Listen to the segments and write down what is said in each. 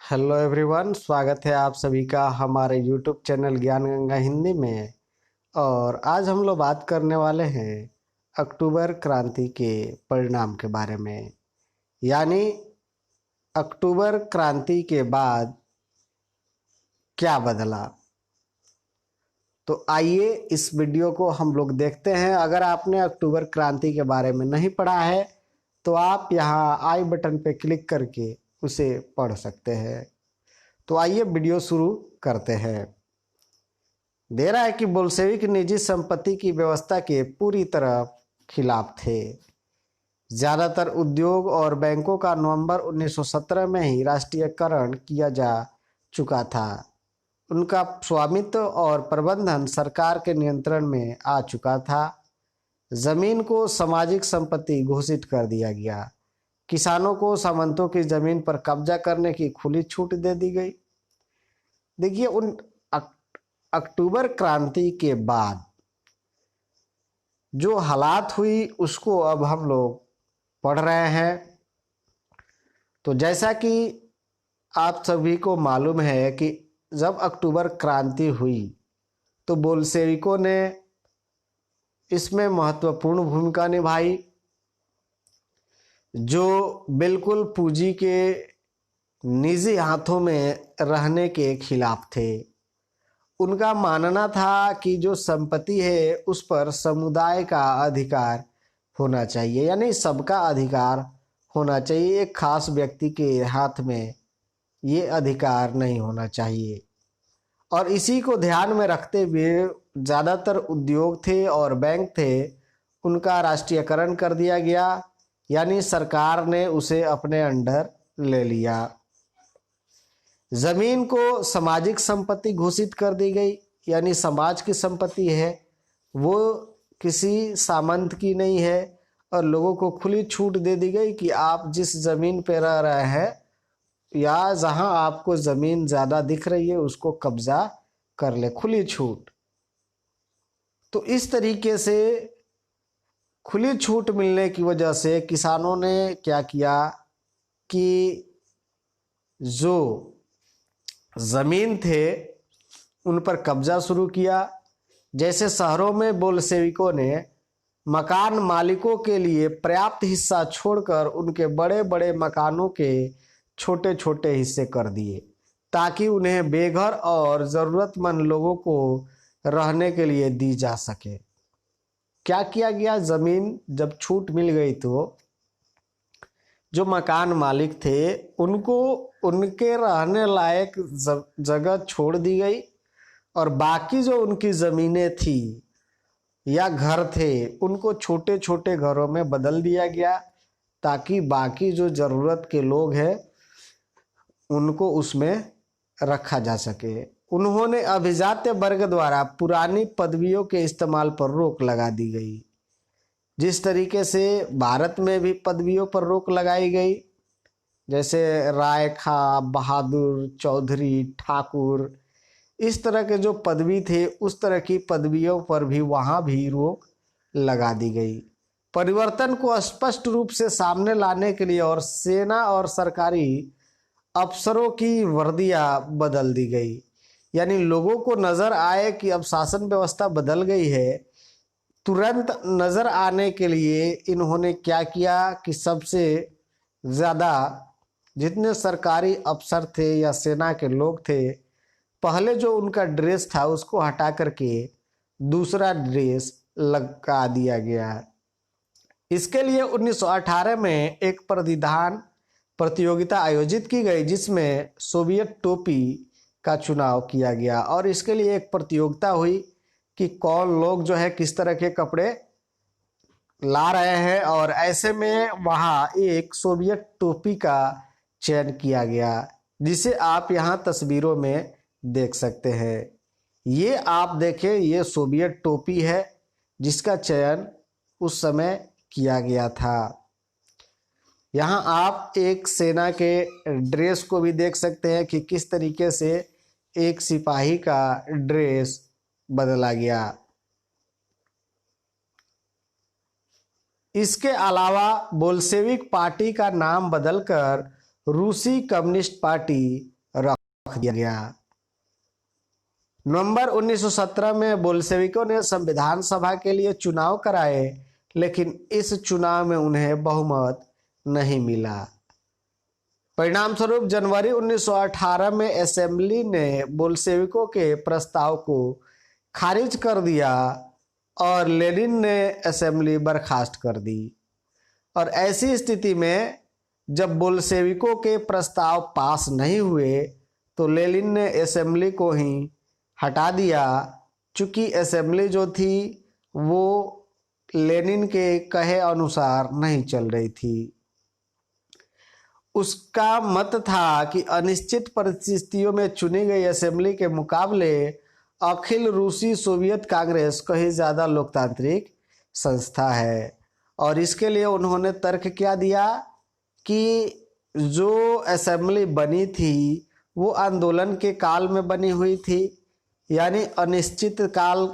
Hello everyone, स्वागत है आप सभी का हमारे यूट्यूब चैनल ज्ञान गंगा हिंदी में। और आज हम लोग बात करने वाले हैं अक्टूबर क्रांति के परिणाम के बारे में। यानी अक्टूबर क्रांति के बाद क्या बदला। तो आइए इस वीडियो को हम लोग देखते हैं। अगर आपने अक्टूबर क्रांति के बारे में नहीं पढ़ा है तो आप यहाँ आई बटन पे क्लिक करके उसे पढ़ सकते हैं। तो आइए वीडियो शुरू करते हैं। दे रहा है कि बोल्शेविक निजी संपत्ति की व्यवस्था के पूरी तरह खिलाफ थे। ज़्यादातर उद्योग और बैंकों का नवंबर 1917 में ही राष्ट्रीयकरण किया जा चुका था। उनका स्वामित्व और प्रबंधन सरकार के नियंत्रण में आ चुका था। जमीन को सामाजिक संपत्ति घोषित कर दिया गया। किसानों को सामंतों की जमीन पर कब्जा करने की खुली छूट दे दी गई। देखिए, उन अक्टूबर क्रांति के बाद जो हालात हुई उसको अब हम लोग पढ़ रहे हैं। तो जैसा कि आप सभी को मालूम है कि जब अक्टूबर क्रांति हुई तो बोल्शेविकों ने इसमें महत्वपूर्ण भूमिका निभाई, जो बिल्कुल पूंजी के निजी हाथों में रहने के खिलाफ थे। उनका मानना था कि जो संपत्ति है उस पर समुदाय का अधिकार होना चाहिए, यानी सबका अधिकार होना चाहिए। एक खास व्यक्ति के हाथ में ये अधिकार नहीं होना चाहिए। और इसी को ध्यान में रखते हुए ज़्यादातर उद्योग थे और बैंक थे, उनका राष्ट्रीयकरण कर दिया गया, यानी सरकार ने उसे अपने अंडर ले लिया। जमीन को सामाजिक संपत्ति घोषित कर दी गई, यानी समाज की संपत्ति है, वो किसी सामंत की नहीं है। और लोगों को खुली छूट दे दी गई कि आप जिस जमीन पे रह रहे हैं या जहां आपको जमीन ज्यादा दिख रही है उसको कब्जा कर ले, खुली छूट। तो इस तरीके से खुली छूट मिलने की वजह से किसानों ने क्या किया कि जो जमीन थे उन पर कब्जा शुरू किया। जैसे शहरों में बोल्शेविकों ने मकान मालिकों के लिए पर्याप्त हिस्सा छोड़कर उनके बड़े बड़े मकानों के छोटे छोटे हिस्से कर दिए, ताकि उन्हें बेघर और ज़रूरतमंद लोगों को रहने के लिए दी जा सके। क्या किया गया, ज़मीन जब छूट मिल गई तो जो मकान मालिक थे उनको उनके रहने लायक जगह छोड़ दी गई, और बाकी जो उनकी ज़मीनें थी या घर थे उनको छोटे छोटे घरों में बदल दिया गया, ताकि बाकी जो ज़रूरत के लोग हैं उनको उसमें रखा जा सके। उन्होंने अभिजात्य वर्ग द्वारा पुरानी पदवियों के इस्तेमाल पर रोक लगा दी गई। जिस तरीके से भारत में भी पदवियों पर रोक लगाई गई, जैसे राय खा, बहादुर, चौधरी, ठाकुर, इस तरह के जो पदवी थे उस तरह की पदवियों पर भी वहाँ भी रोक लगा दी गई। परिवर्तन को स्पष्ट रूप से सामने लाने के लिए और सेना और सरकारी अफसरों की वर्दियां बदल दी गई, यानी लोगों को नजर आए कि अब शासन व्यवस्था बदल गई है। तुरंत नजर आने के लिए इन्होंने क्या किया कि सबसे ज़्यादा जितने सरकारी अफसर थे या सेना के लोग थे, पहले जो उनका ड्रेस था उसको हटा करके दूसरा ड्रेस लगा दिया गया। इसके लिए 1918 में एक परिधान प्रतियोगिता आयोजित की गई, जिसमें सोवियत टोपी का चुनाव किया गया। और इसके लिए एक प्रतियोगिता हुई कि कौन लोग जो है किस तरह के कपड़े ला रहे हैं, और ऐसे में वहाँ एक सोवियत टोपी का चयन किया गया, जिसे आप यहाँ तस्वीरों में देख सकते हैं। ये आप देखें, ये सोवियत टोपी है जिसका चयन उस समय किया गया था। यहाँ आप एक सेना के ड्रेस को भी देख सकते हैं कि किस तरीके से एक सिपाही का ड्रेस बदला गया। इसके अलावा बोल्शेविक पार्टी का नाम बदलकर रूसी कम्युनिस्ट पार्टी रख दिया गया। नवंबर 1917 में बोल्शेविकों ने संविधान सभा के लिए चुनाव कराए, लेकिन इस चुनाव में उन्हें बहुमत नहीं मिला। परिणाम स्वरूप जनवरी 1918 में असेंबली ने बोल्शेविकों के प्रस्ताव को खारिज कर दिया और लेनिन ने असेंबली बर्खास्त कर दी। और ऐसी स्थिति में जब बोल्शेविकों के प्रस्ताव पास नहीं हुए तो लेनिन ने असेंबली को ही हटा दिया, चूंकि असेंबली जो थी वो लेनिन के कहे अनुसार नहीं चल रही थी। उसका मत था कि अनिश्चित परिस्थितियों में चुनी गई असेंबली के मुकाबले अखिल रूसी सोवियत कांग्रेस कहीं ज़्यादा लोकतांत्रिक संस्था है। और इसके लिए उन्होंने तर्क क्या दिया कि जो असेंबली बनी थी वो आंदोलन के काल में बनी हुई थी, यानी अनिश्चित काल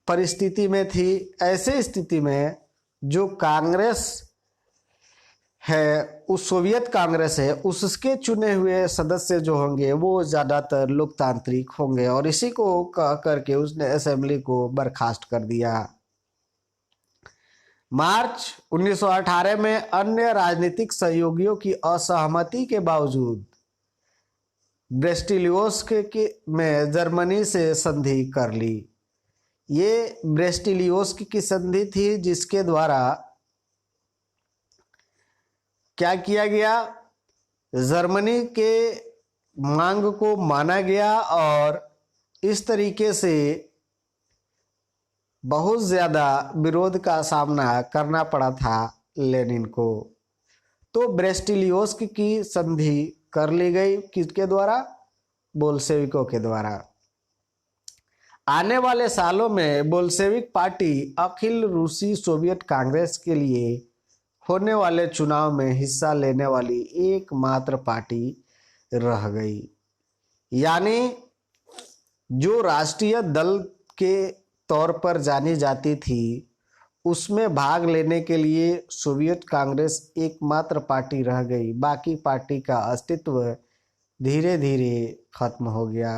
परिस्थिति में थी। ऐसे स्थिति में जो कांग्रेस है, उस सोवियत कांग्रेस है, उसके चुने हुए सदस्य जो होंगे वो ज़्यादातर लोकतांत्रिक होंगे, और इसी को कह करके उसने असेंबली को बर्खास्त कर दिया। मार्च 1918 में अन्य राजनीतिक सहयोगियों की असहमति के बावजूद ब्रेस्टिलियोस्क में जर्मनी से संधि कर ली। ये ब्रेस्टिलियोस्क की संधि थी जिसके द्वारा क्या किया गया, जर्मनी के मांग को माना गया और इस तरीके से बहुत ज़्यादा विरोध का सामना करना पड़ा था लेनिन को। तो ब्रेस्टिलियोस्क की संधि कर ली गई, किसके द्वारा? बोल्शेविकों के द्वारा। आने वाले सालों में बोल्शेविक पार्टी अखिल रूसी सोवियत कांग्रेस के लिए होने वाले चुनाव में हिस्सा लेने वाली एकमात्र पार्टी रह गई। यानी जो राष्ट्रीय दल के तौर पर जानी जाती थी उसमें भाग लेने के लिए सोवियत कांग्रेस एकमात्र पार्टी रह गई। बाकी पार्टी का अस्तित्व धीरे धीरे खत्म हो गया।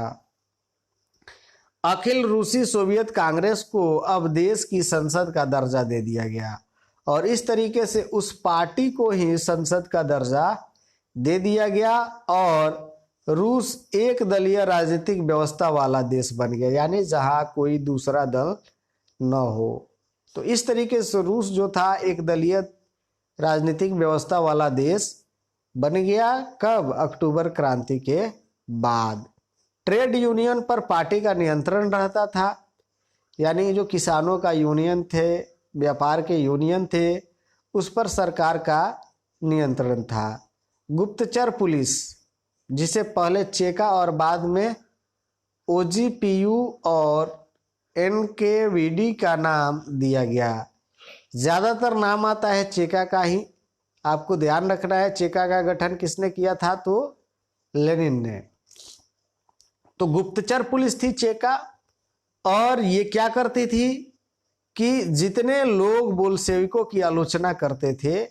अखिल रूसी सोवियत कांग्रेस को अब देश की संसद का दर्जा दे दिया गया और इस तरीके से उस पार्टी को ही संसद का दर्जा दे दिया गया और रूस एक दलीय राजनीतिक व्यवस्था वाला देश बन गया, यानी जहां कोई दूसरा दल न हो। तो इस तरीके से रूस जो था एक दलीय राजनीतिक व्यवस्था वाला देश बन गया। कब? अक्टूबर क्रांति के बाद। ट्रेड यूनियन पर पार्टी का नियंत्रण रहता था, यानी जो किसानों का यूनियन थे, व्यापार के यूनियन थे, उस पर सरकार का नियंत्रण था। गुप्तचर पुलिस, जिसे पहले चेका और बाद में ओजीपीयू और एनकेवीडी का नाम दिया गया। ज़्यादातर नाम आता है चेका का ही, आपको ध्यान रखना है। चेका का गठन किसने किया था? तो लेनिन ने। तो गुप्तचर पुलिस थी चेका, और ये क्या करती थी कि जितने लोग बोल्शेविकों की आलोचना करते थे,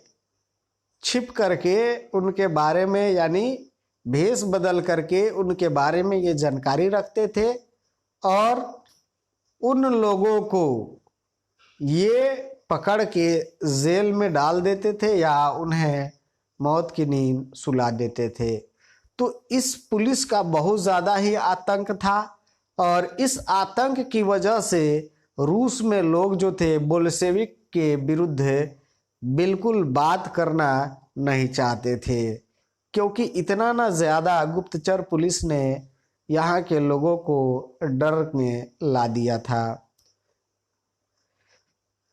छिप करके उनके बारे में, यानी भेष बदल करके उनके बारे में ये जानकारी रखते थे और उन लोगों को ये पकड़ के जेल में डाल देते थे या उन्हें मौत की नींद सुला देते थे। तो इस पुलिस का बहुत ज़्यादा ही आतंक था और इस आतंक की वजह से रूस में लोग जो थे बोल्शेविक के विरुद्ध बिल्कुल बात करना नहीं चाहते थे, क्योंकि इतना ना ज़्यादा गुप्तचर पुलिस ने यहाँ के लोगों को डर में ला दिया था।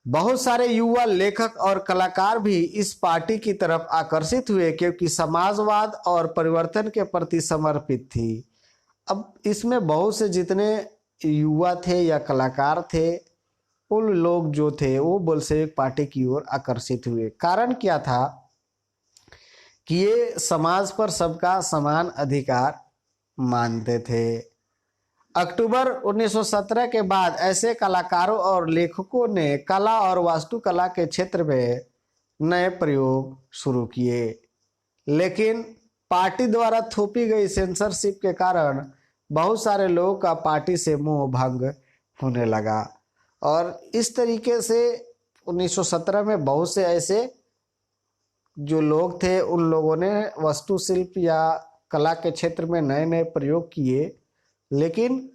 बहुत सारे युवा लेखक और कलाकार भी इस पार्टी की तरफ आकर्षित हुए क्योंकि समाजवाद और परिवर्तन के प्रति समर्पित थी। अब इसमें बहुत से जितने युवा थे या कलाकार थे, उन लोग जो थे वो बोल्शेविक पार्टी की ओर आकर्षित हुए। कारण क्या था कि ये समाज पर सबका समान अधिकार मानते थे। अक्टूबर 1917 के बाद ऐसे कलाकारों और लेखकों ने कला और वास्तुकला के क्षेत्र में नए प्रयोग शुरू किए, लेकिन पार्टी द्वारा थोपी गई सेंसरशिप के कारण बहुत सारे लोगों का पार्टी से मोह भंग होने लगा। और इस तरीके से 1917 में बहुत से ऐसे जो लोग थे उन लोगों ने वास्तुशिल्प या कला के क्षेत्र में नए नए प्रयोग किए, लेकिन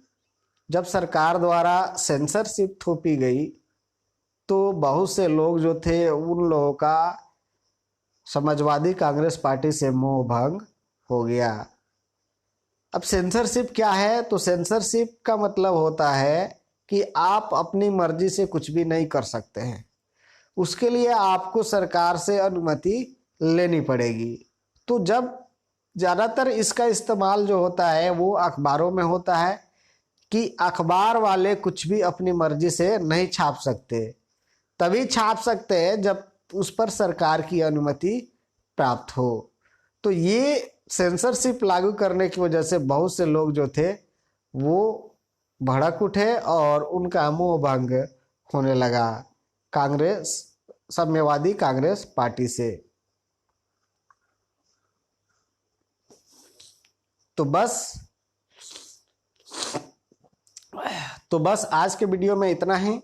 जब सरकार द्वारा सेंसरशिप थोपी गई तो बहुत से लोग जो थे उन लोगों का समाजवादी कांग्रेस पार्टी से मोह भंग हो गया। अब सेंसरशिप क्या है? तो सेंसरशिप का मतलब होता है कि आप अपनी मर्जी से कुछ भी नहीं कर सकते हैं, उसके लिए आपको सरकार से अनुमति लेनी पड़ेगी। तो जब ज़्यादातर इसका इस्तेमाल जो होता है वो अखबारों में होता है कि अखबार वाले कुछ भी अपनी मर्जी से नहीं छाप सकते, तभी छाप सकते हैं जब उस पर सरकार की अनुमति प्राप्त हो। तो ये सेंसरशिप लागू करने की वजह से बहुत से लोग जो थे वो भड़क उठे और उनका मोह भंग होने लगा कांग्रेस, साम्यवादी कांग्रेस पार्टी से। तो बस आज के वीडियो में इतना ही।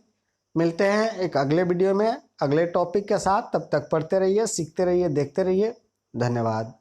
मिलते हैं एक अगले वीडियो में अगले टॉपिक के साथ। तब तक पढ़ते रहिए, सीखते रहिए, देखते रहिए। धन्यवाद।